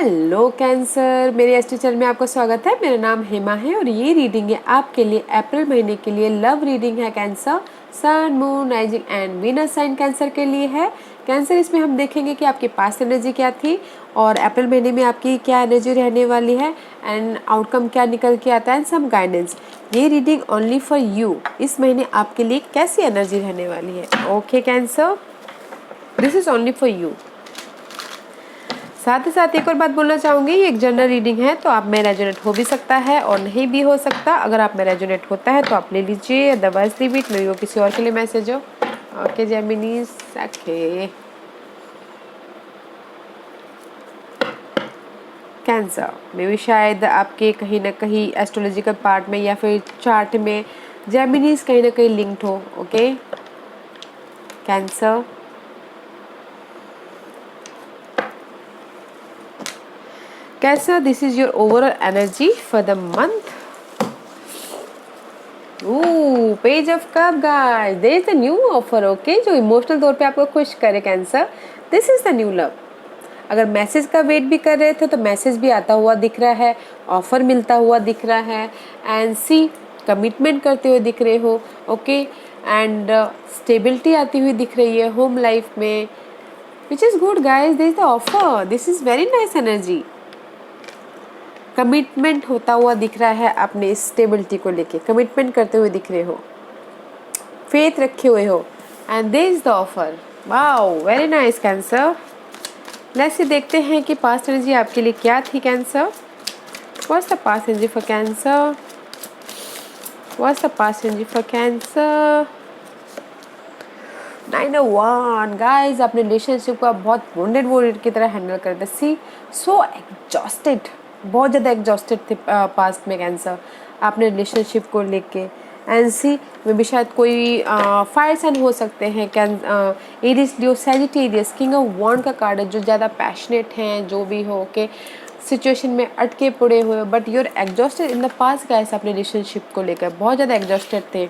Hello cancer, मेरे astro channel में आपका स्वागत है। मेरा नाम हेमा है और ये रीडिंग है आपके लिए अप्रैल महीने के लिए। लव रीडिंग है Cancer, sun moon rising and Venus sign Cancer के लिए है। कैंसर, इसमें हम देखेंगे कि आपकी पास्ट एनर्जी क्या थी और अप्रैल महीने में आपकी क्या एनर्जी रहने वाली है एंड आउटकम क्या निकल के आता है एंड सम गाइडेंस। ये रीडिंग ओनली फॉर यू। इस महीने आपके लिए कैसी एनर्जी रहने वाली है। Okay cancer, this is only for you. साथ ही साथ एक और बात बोलना चाहूँगी, ये एक जनरल रीडिंग है तो आप में रेजोनेट हो भी सकता है और नहीं भी हो सकता। अगर आप में रेजोनेट होता है तो आप ले लीजिए, अदरवाइज लीव इट। मे वो किसी और के लिए मैसेज हो। ओके जेमिनीज, ओके कैंसर, मे भी शायद आपके कहीं ना कहीं एस्ट्रोलॉजिकल पार्ट में या फिर चार्ट में जेमिनीज कहीं ना कहीं लिंक्ड हो। Okay cancer, Cancer, this is your overall energy for the month. Ooh, Page of Cup, guys. There is a new offer, okay? जो इमोशनल तौर पे आपको खुश करे cancer. This is the new love. अगर मैसेज का wait भी कर रहे थे तो मैसेज भी आता हुआ दिख रहा है, ऑफर मिलता हुआ दिख रहा है एंड सी कमिटमेंट करते हुए दिख रहे हो। ओके एंड स्टेबिलिटी आती हुई दिख रही है होम लाइफ में, which is good guys. This is the offer, this is very nice energy. Commitment होता हुआ दिख रहा है, अपने स्टेबिलिटी को लेके कमिटमेंट करते हुए दिख रहे हो, फेथ रखे हुए हो and this is the offer. Wow, very nice cancer. Let's say देखते हैं कि पास्ट एनर्जी आपके लिए क्या थी cancer. What's the past energy for cancer, what's the past energy for cancer. 9 of Wands, guys अपने रिलेशनशिप को आप बहुत वोंडेड की तरह हैंडल करते। सी सो एग्जॉस्टेड, बहुत ज़्यादा एग्जॉस्टेड थे पास्ट में कैंसर आपने रिलेशनशिप को लेके। एंड सी में भी शायद कोई फायर साइन हो सकते हैं, Aries, Leo, Sagittarius. King of wand का कार्ड है, जो ज़्यादा पैशनेट हैं, जो भी हो के सिचुएशन में अटके पड़े हुए, but you're exhausted in the past guys. अपने रिलेशनशिप को लेकर बहुत ज़्यादा एग्जॉस्टेड थे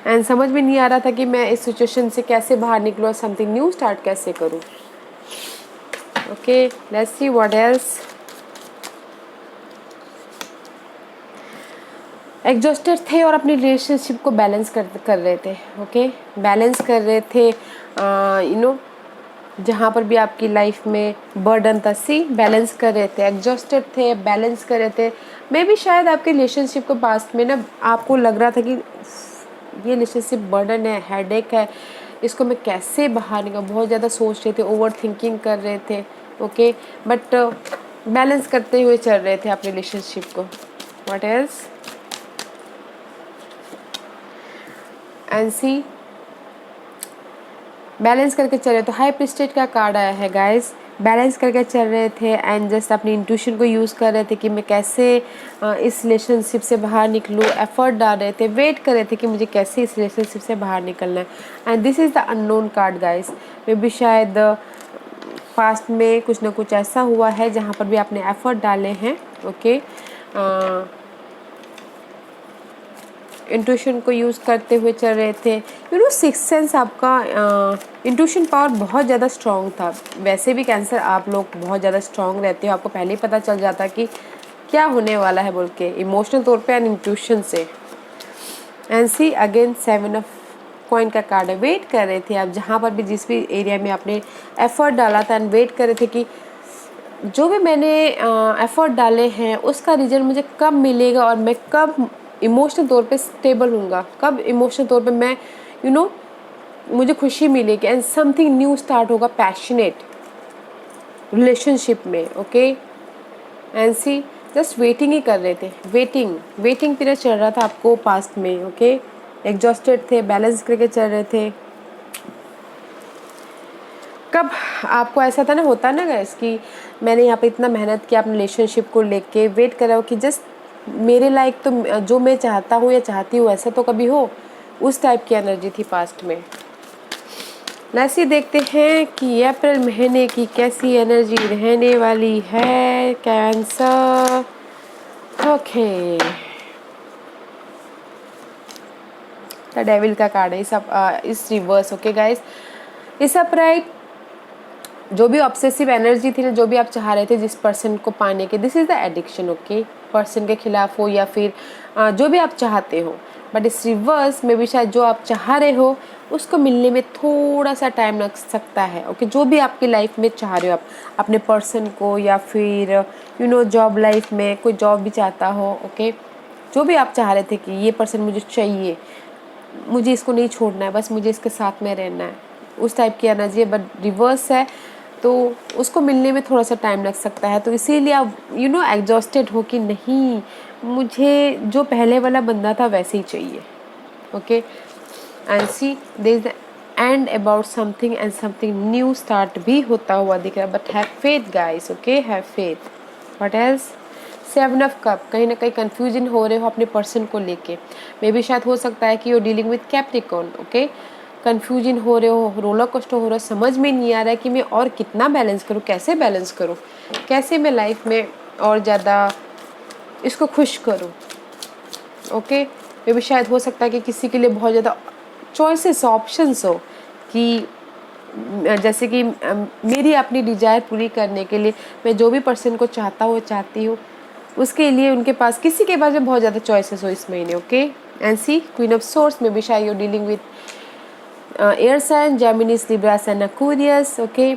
एंड समझ में नहीं आ रहा था कि मैं इस सिचुएशन से कैसे बाहर निकलूँ और समथिंग न्यू स्टार्ट कैसे करूँ। Okay let's see what else. Exhausted थे और अपनी रिलेशनशिप को बैलेंस कर रहे थे। ओके बैलेंस कर रहे थे, यू नो जहाँ पर भी आपकी लाइफ में बर्डन था, सी बैलेंस कर रहे थे। एग्जॉस्टेड थे, बैलेंस कर रहे थे। मे भी शायद आपके रिलेशनशिप को पास्ट में ना आपको लग रहा था कि ये रिलेशनशिप बर्डन है, हेडेक है, इसको मैं कैसे बाहर निकलूँ। बहुत ज़्यादा सोच रहे थे, ओवर थिंकिंग कर रहे थे। ओके बट बैलेंस करते हुए चल रहे थे अपने रिलेशनशिप को। What else and see balance करके चल रहे। तो हाई प्रीस्टेड का कार्ड आया है गाइस। बैलेंस करके चल रहे थे एंड जस्ट अपनी इंट्यूशन को यूज़ कर रहे थे कि मैं कैसे इस रिलेशनशिप से बाहर निकलूँ। एफर्ट डाल रहे थे, वेट कर रहे थे कि मुझे कैसे इस रिलेशनशिप से बाहर निकलना है। And this is the unknown card guys. मे भी शायद पास्ट में कुछ ना कुछ ऐसा हुआ है जहाँ पर भी आपने एफर्ट डाले हैं। ओके इंट्यूशन को यूज़ करते हुए चल रहे थे। यू नो सिक्स सेंस आपका इंट्यूशन पावर बहुत ज़्यादा स्ट्रॉन्ग था। वैसे भी कैंसर आप लोग बहुत ज़्यादा स्ट्रॉन्ग रहते हो, आपको पहले ही पता चल जाता कि क्या होने वाला है बोल के, इमोशनल तौर पे एंड इंट्यूशन से। And see again 7 of coin का कार्ड है। वेट कर रहे थे आप, जहाँ पर भी जिस भी एरिया में आपने एफर्ट डाला था, एंड वेट कर रहे थे कि जो भी मैंने एफर्ट डाले हैं उसका रिजल्ट मुझे कब मिलेगा और मैं कब इमोशनल तौर पे स्टेबल हूँगा, कब इमोशनल तौर पे मैं मुझे खुशी मिलेगी एंड समथिंग न्यू स्टार्ट होगा पैशनेट रिलेशनशिप में। Okay and see just waiting ही कर रहे थे, वेटिंग पीरियड चल रहा था आपको पास्ट में। ओके एग्जॉस्टेड थे, बैलेंस करके चल रहे थे। कब आपको ऐसा था ना, होता ना गाइस कि मैंने यहाँ पे इतना मेहनत किया अपने रिलेशनशिप को लेके, वेट कर रहा हो कि जस्ट मेरे लायक तो जो मैं चाहता हूँ या चाहती हूँ ऐसा तो कभी हो, उस टाइप की एनर्जी थी पास्ट में। ऐसे देखते हैं कि अप्रैल महीने की कैसी एनर्जी रहने वाली है कैंसर। ओके द डेविल का कार्ड है इस रिवर्स। ओके गाइस, इस अपराइट जो भी ऑब्सेसिव एनर्जी थी ना, जो भी आप चाह रहे थे जिस पर्सन को पाने के, this is the addiction. Okay, person के खिलाफ हो या फिर जो भी आप चाहते हो, बट इस रिवर्स में भी शायद जो आप चाह रहे हो उसको मिलने में थोड़ा सा टाइम लग सकता है। ओके, जो भी आपकी लाइफ में चाह रहे हो आप अपने पर्सन को, या फिर जॉब लाइफ में कोई जॉब भी चाहता हो। ओके, जो भी आप चाह रहे थे कि ये पर्सन मुझे चाहिए, मुझे इसको नहीं छोड़ना है, बस मुझे इसके साथ में रहना है, उस टाइप की एनर्जी है, बट रिवर्स है तो उसको मिलने में थोड़ा सा टाइम लग सकता है। तो इसीलिए आप एग्जॉस्टेड हो कि नहीं, मुझे जो पहले वाला बंदा था वैसे ही चाहिए। Okay, and see there is the end about something and something new start भी होता हुआ दिख रहा है, but have faith guys. Okay, have faith. What else? 7 of cup, कहीं ना कहीं कंफ्यूजन हो रहे हो अपने पर्सन को लेके। मे भी शायद हो सकता है कि you dealing with Capricorn. Okay, confusion हो रहे हो, रोलर कोस्टर हो रहा है, समझ में नहीं आ रहा है कि मैं और कितना बैलेंस करूँ, कैसे बैलेंस करूँ, कैसे मैं लाइफ में और ज़्यादा इसको खुश करूँ। ओके, मे भी शायद हो सकता है कि किसी के लिए बहुत ज़्यादा चॉइसेस, ऑप्शंस हो कि जैसे कि मेरी अपनी डिजायर पूरी करने के लिए मैं जो भी पर्सन को चाहता हूँ, चाहती हूँ, उसके लिए उनके पास, किसी के पास में बहुत ज़्यादा चॉइसेस हो इस महीने। Okay, and see queen of swords में भी शायद you dealing with air sign, Geminis, Libras and Aquarius. Okay,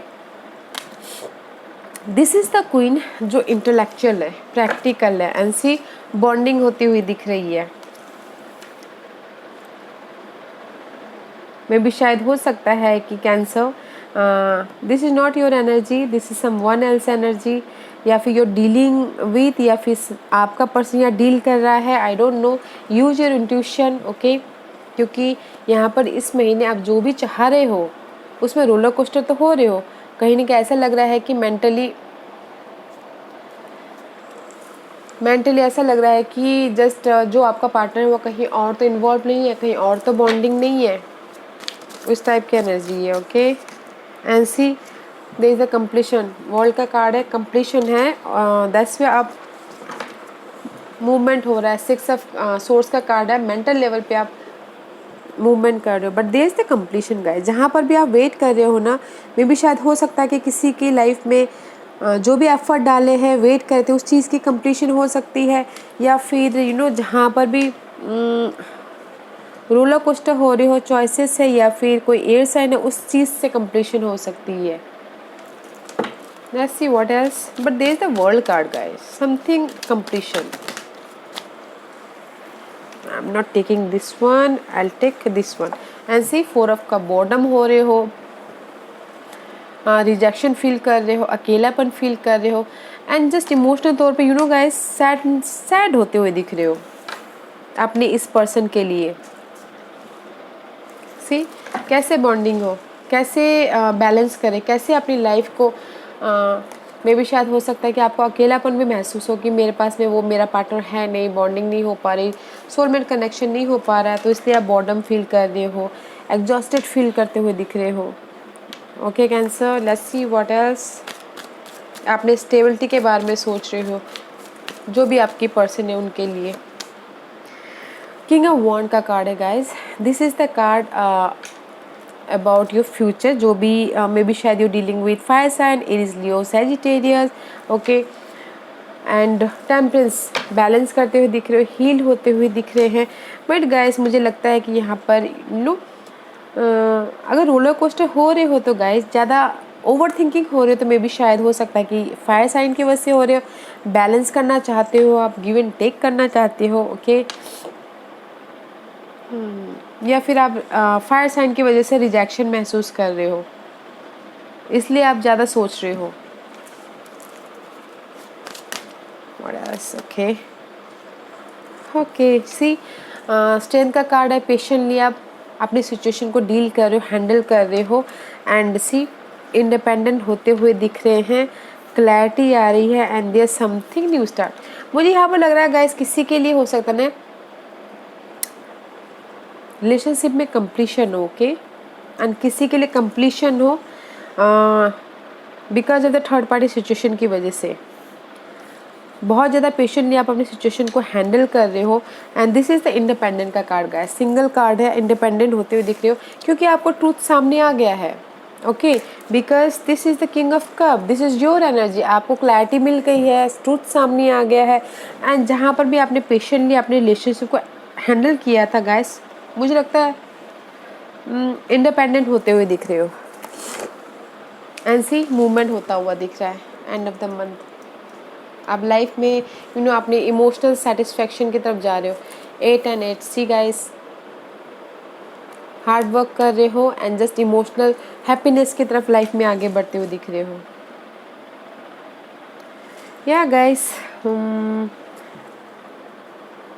this is the queen जो इंटेलेक्चुअल है, प्रैक्टिकल है, एंड सी बॉन्डिंग होती हुई दिख रही है। मे भी शायद हो सकता है कि Cancer, this is not your energy, this is someone else energy, या फिर योर डीलिंग विथ, या फिर आपका पर्सन यहाँ डील कर रहा है। I don't know, use your intuition. Okay, क्योंकि यहाँ पर इस महीने आप जो भी चाह रहे हो उसमें रोलर कोस्टर तो हो रहे हो, कहीं ना कहीं ऐसा लग रहा है कि मेंटली ऐसा लग रहा है कि जस्ट जो आपका पार्टनर है वो कहीं और तो इन्वॉल्व नहीं है, कहीं और तो बॉन्डिंग नहीं है, उस टाइप की एनर्जी है। Okay, and see there is a completion, world का कार्ड है, कंप्लीशन है। 10 पे आप मूवमेंट हो रहा है, 6 ऑफ सोर्स का कार्ड है, मेंटल लेवल पे आप मूवमेंट कर रहे हो, but there is the completion guys. जहाँ पर भी आप वेट कर रहे हो ना, मे भी शायद हो सकता है कि किसी की लाइफ में जो भी एफर्ट डाले हैं, वेट करते उस चीज़ की कंप्लीशन हो सकती है, या फिर जहाँ पर भी रोलर कोस्टर हो रही हो, चॉइसेस है, या फिर कोई एयर साइन है, उस चीज़ से कंप्लीशन हो सकती है। Let's see what else, but there is the world card guys, something completion. I'm not taking this one, I'll take this one. And see 4 of का बॉर्डम हो रहे हो, रिजेक्शन फील कर रहे हो, अकेलापन फील कर रहे हो, एंड जस्ट इमोशनल तौर पे गाइस सैड होते हुए दिख रहे हो अपने इस पर्सन के लिए। सी कैसे बॉन्डिंग हो, कैसे बैलेंस करें, कैसे अपनी लाइफ को मे भी शायद हो सकता है कि आपको अकेलापन भी महसूस हो कि मेरे पास में वो मेरा पार्टनर है नहीं, बॉन्डिंग नहीं हो पा रही, सोलमेट कनेक्शन नहीं हो पा रहा है, तो इसलिए आप बॉर्डम फील कर रहे हो, एग्जॉस्टेड फील करते हुए दिख रहे हो। Okay cancer, let's see what else. आपने स्टेबिलिटी के बारे में सोच रहे हो, जो भी आपकी पर्सन है उनके लिए। किंग ऑफ वॉन्ड का कार्ड है guys, this is the card about your future, जो भी मे बी शायद you dealing with fire sign, Aries, Leo, Sagittarius. Okay, and temperance, balance करते हुए दिख रहे हो, हील होते हुए दिख रहे हैं। बट गाइस मुझे लगता है कि यहाँ पर अगर रोलर कोस्टर हो रहे हो तो गाइस ज़्यादा ओवर थिंकिंग हो रहे हो, तो मे बी शायद हो सकता है कि फायर साइन की वजह से हो रहे हो, बैलेंस करना चाहते हो आप, गिव एंड टेक करना चाहते हो। ओके, या फिर आप फायर साइन की वजह से रिजेक्शन महसूस कर रहे हो, इसलिए आप ज़्यादा सोच रहे हो। ओके ओके, सी स्ट्रेंथ का कार्ड है, पेशेंटली आप अपनी सिचुएशन को डील कर रहे हो, हैंडल कर रहे हो, एंड सी इंडिपेंडेंट होते हुए दिख रहे हैं, क्लैरिटी आ रही है, and there something new start. मुझे यहाँ पर लग रहा है गाइस किसी के लिए हो सकता है रिलेशनशिप में कंप्लीशन हो। ओके, एंड किसी के लिए कंप्लीशन हो because of the third party situation की वजह से। बहुत ज़्यादा पेशेंटली आप अपनी सिचुएशन को हैंडल कर रहे हो, and this is the independent का कार्ड गाइस, सिंगल कार्ड है, इंडिपेंडेंट होते हुए दिख रहे हो, क्योंकि आपको ट्रूथ सामने आ गया है, okay, because this is the king of cup, this is your energy. आपको क्लैरिटी मिल गई है, ट्रूथ सामने आ गया है, एंड जहाँ पर भी आपने पेशेंटली अपने रिलेशनशिप को हैंडल किया था गाइस, मुझे लगता है इंडिपेंडेंट होते हुए दिख रहे हो, एंड सी मूवमेंट होता हुआ दिख रहा है एंड ऑफ द मंथ। आप लाइफ में अपने इमोशनल सेटिस्फैक्शन की तरफ जा रहे हो। 8 and 8, see guys, hard work कर रहे हो एंड जस्ट इमोशनल हैप्पीनेस की तरफ लाइफ में आगे बढ़ते हुए दिख रहे हो। या गाइस,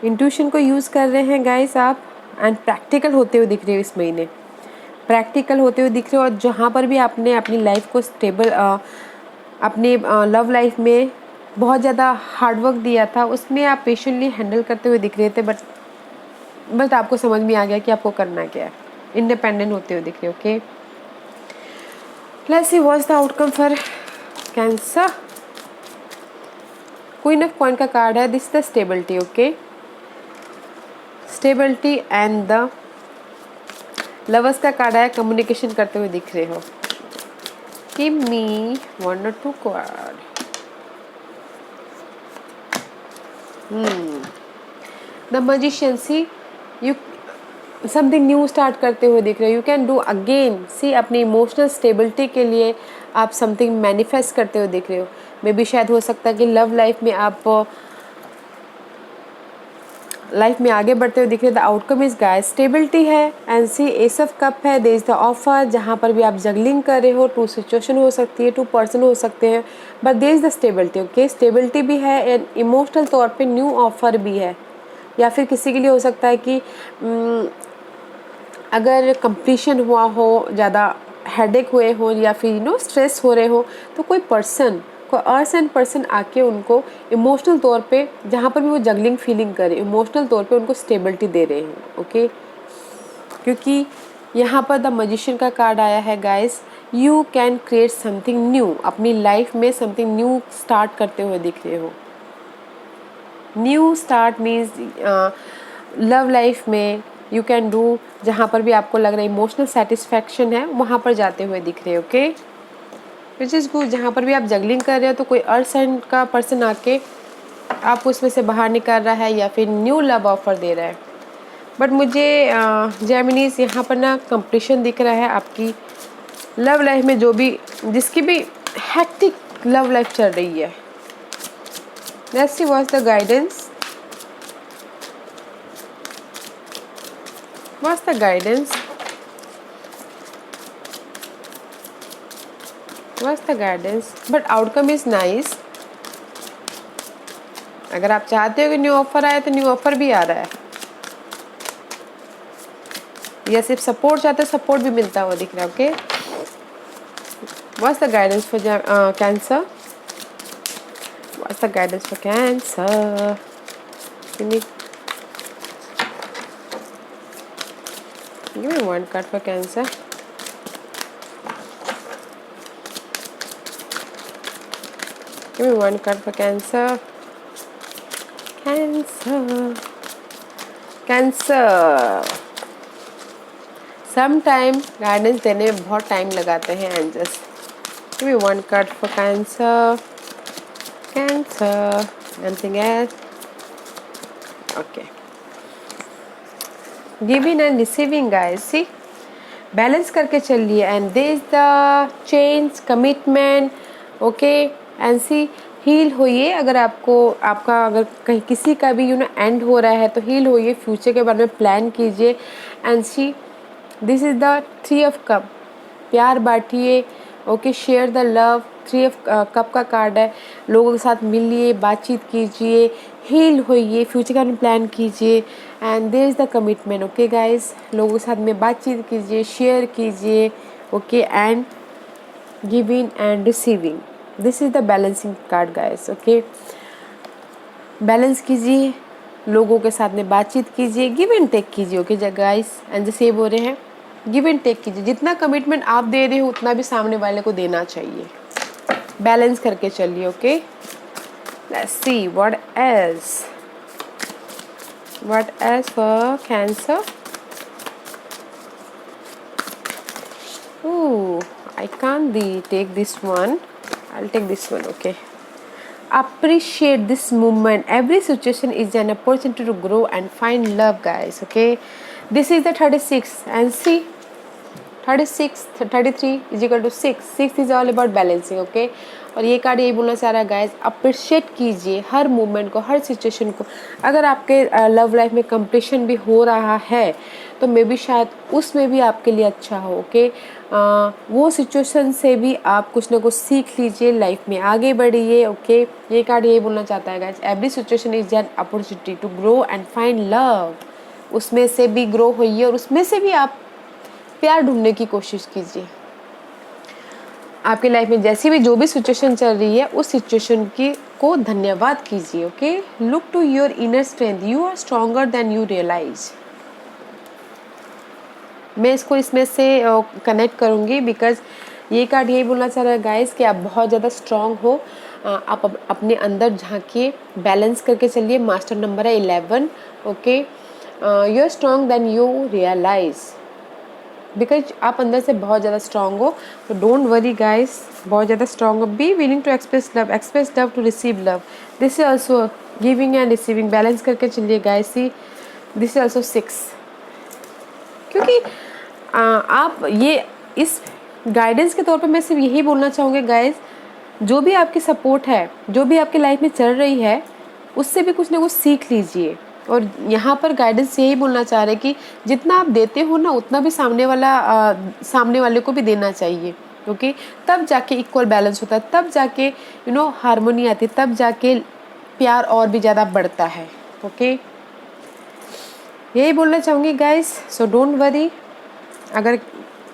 इंट्यूशन को यूज़ कर रहे हैं गाइस आप, एंड प्रैक्टिकल होते हुए दिख रहे हो इस महीने, प्रैक्टिकल होते हुए दिख रहे हो। और जहाँ पर भी आपने अपनी लाइफ को स्टेबल, अपने लव लाइफ में बहुत ज़्यादा हार्ड वर्क दिया था, उसमें आप पेशेंटली हैंडल करते हुए दिख रहे थे, बट आपको समझ में आ गया कि आपको करना क्या है, इंडिपेंडेंट होते हुए दिख रहे हो। Okay, let's see what's the outcome for Cancer. Queen of coin का कार्ड है, this the stability. Okay, stability and the lovers का कार्ड है, कम्युनिकेशन करते हुए दिख रहे हो। Give me 1 or 2 card. The magician, see you something new start करते हुए दिख रहे हो। You can do again, see अपनी इमोशनल स्टेबिलिटी के लिए आप समथिंग मैनिफेस्ट करते हुए दिख रहे हो। मे बी शायद हो सकता है कि लव लाइफ में आप लाइफ में आगे बढ़ते हुए दिख रहे हैं। The outcome is guys stability है, and see ace of cup है, देयर इज द ऑफर। जहाँ पर भी आप जगलिंग कर रहे हो, 2 सिचुएशन हो सकती है, 2 पर्सन हो सकते हैं, but there is the stability. Okay, stability भी है एंड इमोशनल तौर पे न्यू ऑफर भी है। या फिर किसी के लिए हो सकता है कि अगर कंप्लीशन हुआ हो, ज़्यादा हेडेक हुए हो, या फिर स्ट्रेस हो रहे हो, तो कोई अर्सन पर्सन आके उनको इमोशनल तौर पे, जहाँ पर भी वो जगलिंग फीलिंग करे, इमोशनल तौर पे उनको स्टेबिलिटी दे रहे हैं। ओके, क्योंकि यहाँ पर द मैजिशियन का कार्ड आया है guys, you can create something new, अपनी लाइफ में समथिंग न्यू स्टार्ट करते हुए दिख रहे हो। New start means love life में यू कैन डू, जहाँ पर भी आपको लग रहा है इमोशनल सेटिस्फैक्शन है, वहाँ पर जाते हुए दिख रहे हो। Okay, which is good. जहाँ पर भी आप जगलिंग कर रहे हो, तो कोई अर्सन का पर्सन आके आप उसमें से बाहर निकाल रहा है, या फिर न्यू लव ऑफर दे रहा है। बट मुझे जेमिनीज यहाँ पर ना कंपटीशन दिख रहा है आपकी लव लाइफ में, जो भी जिसकी भी हैक्टिक लव लाइफ चल रही है। Let's see what's the guidance, what's the guidance, what's the guidance. But outcome is nice. अगर आप चाहते हो कि न्यू ऑफर आए, तो न्यू ऑफर भी आ रहा है, या सिर्फ सपोर्ट चाहते हो, सपोर्ट भी मिलता हुआ दिख रहा है। Okay, what's the guidance for cancer, what's the guidance for cancer. Give me 1 card for Cancer. Give me 1 card for Cancer. Cancer. Sometime guidance देने में बहुत टाइम लगाते हैं angels. Give me 1 card for Cancer. Anything else? Okay. Giving and receiving guys, see balance करके चलिए, and there is the change commitment. Okay, and see heal होइए। अगर आपका अगर कहीं किसी का भी एंड हो रहा है, तो हील होइए, फ्यूचर के बारे में प्लान कीजिए। And see this is the 3 of cup, प्यार बांटिए। Okay, share the love. 3 of cup का कार्ड है, लोगों के साथ मिलिए, बातचीत कीजिए, हील होइए, फ्यूचर का प्लान कीजिए, and there is the commitment. Okay guys, लोगों के साथ में बातचीत कीजिए, शेयर कीजिए। Okay, and giving and receiving, this is the balancing card guys. Okay, balance कीजिए, लोगों के साथ में बातचीत कीजिए, गिव एंड टेक कीजिए। ओके गाइस, एंड जैसे ये बोल रहे हैं, गिव एंड टेक कीजिए। जितना कमिटमेंट आप दे रहे हो, उतना भी सामने वाले को देना चाहिए। बैलेंस करके चलिए। Okay, let's see what else for cancer. I can't take this one. I'll take this one. Okay. Appreciate this moment. Every situation is an opportunity to grow and find love, guys. Okay. This is the 36 and see 36 33 is equal to 6. 6 is all about balancing. Okay. और ये card यही बोलना चाह रहा है guys, appreciate कीजिए हर moment को, हर situation को. अगर आपके लव लाइफ में कंप्लीशन भी हो रहा है तो मे बी शायद उसमें भी आपके लिए अच्छा हो. ओके. वो सिचुएशन से भी आप कुछ ना कुछ सीख लीजिए, लाइफ में आगे बढ़िए. ओके. ये कार्ड यही बोलना चाहता है guys, every situation is an opportunity to grow and find love. उसमें से भी ग्रो होइए और उसमें से भी आप प्यार ढूंढने की कोशिश कीजिए. आपकी लाइफ में जैसी भी जो भी सिचुएशन चल रही है उस सिचुएशन की को धन्यवाद कीजिए. Okay. Look to your inner strength. You are stronger than you realize. मैं इसको इसमें से कनेक्ट करूँगी बिकॉज ये कार्ड यही बोलना चाह रहा है गाइस कि आप बहुत ज़्यादा स्ट्रॉन्ग हो. आप अपने अंदर झांकिए, बैलेंस करके चलिए. मास्टर नंबर है 11. Okay. You are strong than you realize because आप अंदर से बहुत ज़्यादा स्ट्रॉन्ग हो. तो डोंट वरी गाइस, बहुत ज़्यादा स्ट्रॉन्ग हो. Be willing to express love to receive love. This is also giving and receiving. Balance करके चलिए guys. See this is also 6. क्योंकि आप ये इस गाइडेंस के तौर पे मैं सिर्फ यही बोलना चाहूँगी गाइस, जो भी आपकी सपोर्ट है, जो भी आपकी लाइफ में चल रही है, उससे भी कुछ ना कुछ सीख लीजिए. और यहाँ पर गाइडेंस यही बोलना चाह रहे कि जितना आप देते हो ना उतना भी सामने वाले को भी देना चाहिए. ओके. तब जाके इक्वल बैलेंस होता है, तब जाके हार्मोनी आती है, तब जाके प्यार और भी ज़्यादा बढ़ता है. ओके. यही बोलना चाहूँगी गाइस. So don't worry. अगर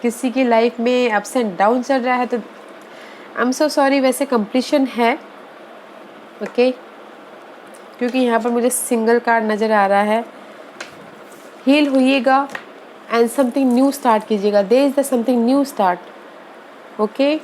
किसी की लाइफ में अप्स एंड डाउन चल रहा है तो आई एम सो सॉरी. वैसे कंप्लीशन है. ओके. क्योंकि यहाँ पर मुझे सिंगल कार्ड नज़र आ रहा है. हील होइएगा एंड समथिंग न्यू स्टार्ट कीजिएगा. There is the something new start. Okay.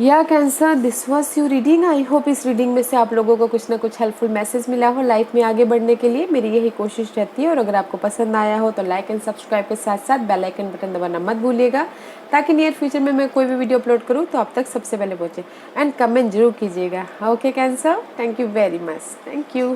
या Cancer, this was your reading. I hope इस रीडिंग में से आप लोगों को कुछ ना कुछ हेल्पफुल मैसेज मिला हो लाइफ में आगे बढ़ने के लिए. मेरी यही कोशिश रहती है. और अगर आपको पसंद आया हो तो लाइक एंड सब्सक्राइब के साथ साथ बेल आइकन बटन दबाना मत भूलिएगा, ताकि नियर फ्यूचर में मैं कोई भी वीडियो अपलोड करूँ तो आप तक सबसे पहले पहुँचे. एंड कमेंट जरूर कीजिएगा. Okay cancer, thank you very much. Thank you.